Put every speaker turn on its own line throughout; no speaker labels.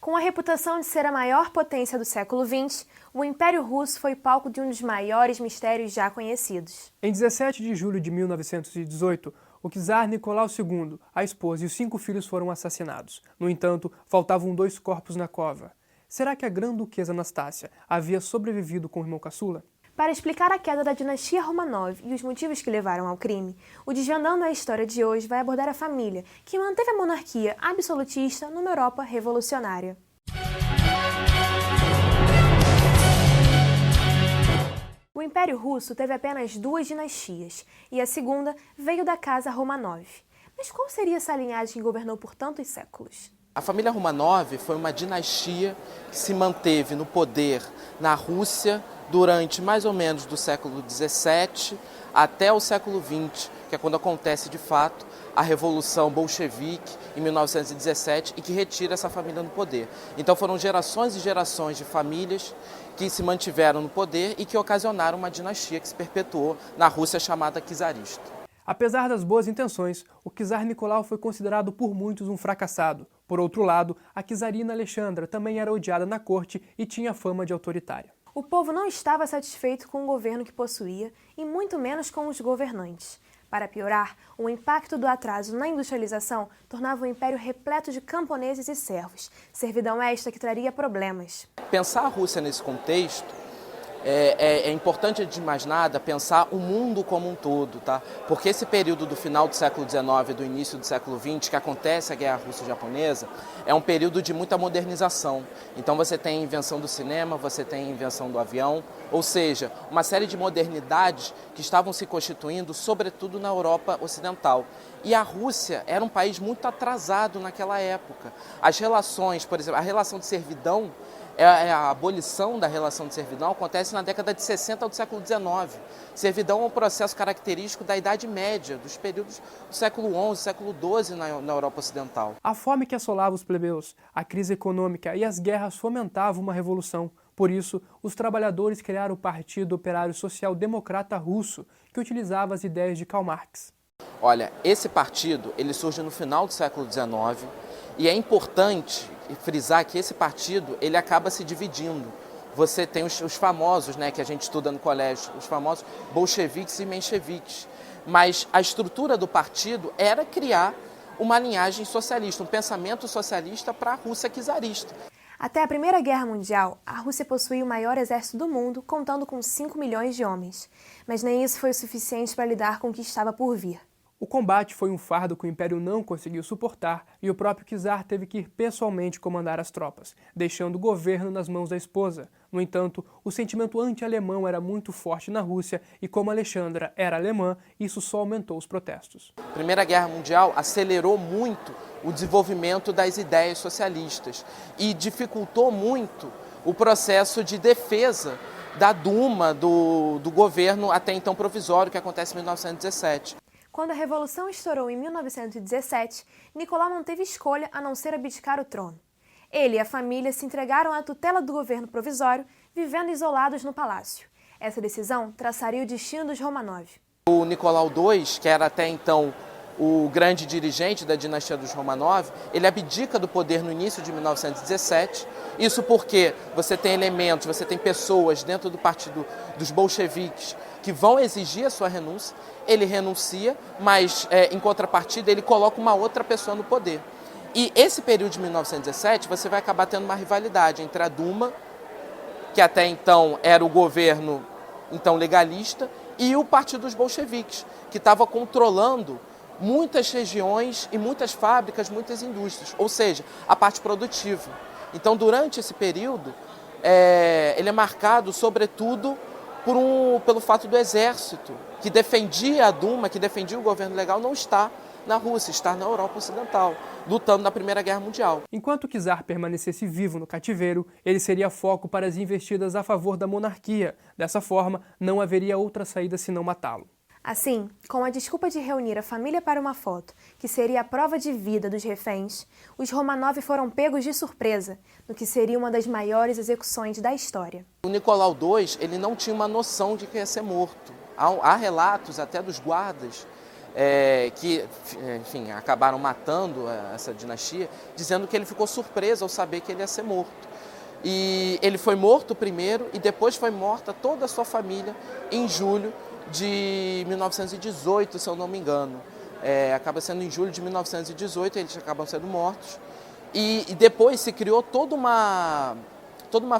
Com a reputação de ser a maior potência do século XX, o Império Russo foi palco de um dos maiores mistérios já conhecidos.
Em 17 de julho de 1918, o czar Nicolau II, a esposa e os 5 filhos foram assassinados. No entanto, faltavam 2 corpos na cova. Será que a grã-duquesa Anastácia havia sobrevivido com o irmão caçula?
Para explicar a queda da dinastia Romanov e os motivos que levaram ao crime, o Desvendando a História de hoje vai abordar a família que manteve a monarquia absolutista numa Europa revolucionária. O Império Russo teve apenas 2 dinastias, e a segunda veio da casa Romanov. Mas qual seria essa linhagem que governou por tantos séculos?
A família Romanov foi uma dinastia que se manteve no poder na Rússia durante mais ou menos do século XVII até o século XX, que é quando acontece de fato a Revolução Bolchevique em 1917 e que retira essa família do poder. Então foram gerações e gerações de famílias que se mantiveram no poder e que ocasionaram uma dinastia que se perpetuou na Rússia chamada czarista.
Apesar das boas intenções, o czar Nicolau foi considerado por muitos um fracassado. Por outro lado, a czarina Alexandra também era odiada na corte e tinha fama de autoritária.
O povo não estava satisfeito com o governo que possuía e muito menos com os governantes. Para piorar, o impacto do atraso na industrialização tornava o império repleto de camponeses e servos, servidão esta que traria problemas.
Pensar a Rússia nesse contexto é importante, antes de mais nada, pensar o mundo como um todo, tá? Porque esse período do final do século XIX e do início do século XX, que acontece a Guerra Russo-Japonesa, é um período de muita modernização. Então você tem a invenção do cinema, você tem a invenção do avião, ou seja, uma série de modernidades que estavam se constituindo, sobretudo na Europa Ocidental. E a Rússia era um país muito atrasado naquela época. As relações, por exemplo, a relação de servidão, a abolição da relação de servidão acontece na década de 60 do século XIX. Servidão é um processo característico da Idade Média, dos períodos do século XI, século XII na Europa Ocidental.
A fome que assolava os plebeus, a crise econômica e as guerras fomentavam uma revolução. Por isso, os trabalhadores criaram o Partido Operário Social Democrata Russo, que utilizava as ideias de Karl Marx.
Olha, esse partido ele surge no final do século XIX e é importante frisar que esse partido ele acaba se dividindo. Você tem os famosos, né, que a gente estuda no colégio, os famosos bolcheviques e mencheviques. Mas a estrutura do partido era criar uma linhagem socialista, um pensamento socialista para a Rússia czarista.
Até a Primeira Guerra Mundial, a Rússia possuía o maior exército do mundo, contando com 5 milhões de homens. Mas nem isso foi o suficiente para lidar com o que estava por vir.
O combate foi um fardo que o Império não conseguiu suportar e o próprio czar teve que ir pessoalmente comandar as tropas, deixando o governo nas mãos da esposa. No entanto, o sentimento anti-alemão era muito forte na Rússia e como Alexandra era alemã, isso só aumentou os protestos.
A Primeira Guerra Mundial acelerou muito o desenvolvimento das ideias socialistas e dificultou muito o processo de defesa da Duma, do governo até então provisório, que acontece em 1917.
Quando a Revolução estourou em 1917, Nicolau não teve escolha a não ser abdicar o trono. Ele e a família se entregaram à tutela do governo provisório, vivendo isolados no palácio. Essa decisão traçaria o destino dos Romanov.
O Nicolau II, que era até então o grande dirigente da dinastia dos Romanov, ele abdica do poder no início de 1917. Isso porque você tem elementos, você tem pessoas dentro do partido dos bolcheviques que vão exigir a sua renúncia. Ele renuncia, mas em contrapartida ele coloca uma outra pessoa no poder. E esse período de 1917 você vai acabar tendo uma rivalidade entre a Duma, que até então era o governo então legalista, e o partido dos bolcheviques, que estava controlando muitas regiões e muitas fábricas, muitas indústrias, ou seja, a parte produtiva. Então, durante esse período, ele é marcado, sobretudo, pelo fato do exército, que defendia a Duma, que defendia o governo legal, não estar na Rússia, estar na Europa Ocidental, lutando na Primeira Guerra Mundial.
Enquanto o czar permanecesse vivo no cativeiro, ele seria foco para as investidas a favor da monarquia. Dessa forma, não haveria outra saída senão matá-lo.
Assim, com a desculpa de reunir a família para uma foto, que seria a prova de vida dos reféns, os Romanov foram pegos de surpresa, no que seria uma das maiores execuções da história.
O Nicolau II, ele não tinha uma noção de que ia ser morto. Há relatos até dos guardas que, enfim, acabaram matando essa dinastia, dizendo que ele ficou surpreso ao saber que ele ia ser morto. E ele foi morto primeiro e depois foi morta toda a sua família em julho de 1918, se eu não me engano. Acaba sendo em julho de 1918, eles acabam sendo mortos. E depois se criou toda uma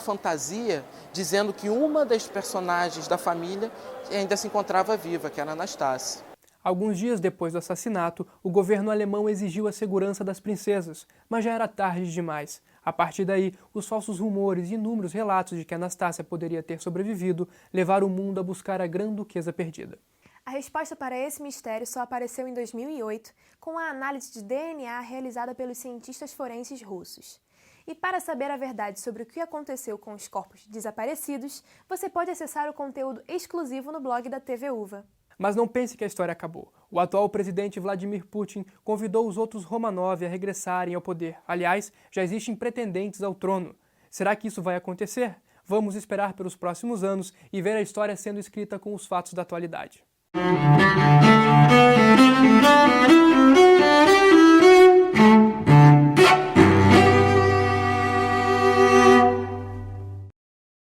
fantasia dizendo que uma das personagens da família ainda se encontrava viva, que era Anastácia.
Alguns dias depois do assassinato, o governo alemão exigiu a segurança das princesas, mas já era tarde demais. A partir daí, os falsos rumores e inúmeros relatos de que Anastácia poderia ter sobrevivido levaram o mundo a buscar a grã-duquesa perdida.
A resposta para esse mistério só apareceu em 2008, com a análise de DNA realizada pelos cientistas forenses russos. E para saber a verdade sobre o que aconteceu com os corpos desaparecidos, você pode acessar o conteúdo exclusivo no blog da TV Uva.
Mas não pense que a história acabou. O atual presidente Vladimir Putin convidou os outros Romanov a regressarem ao poder. Aliás, já existem pretendentes ao trono. Será que isso vai acontecer? Vamos esperar pelos próximos anos e ver a história sendo escrita com os fatos da atualidade.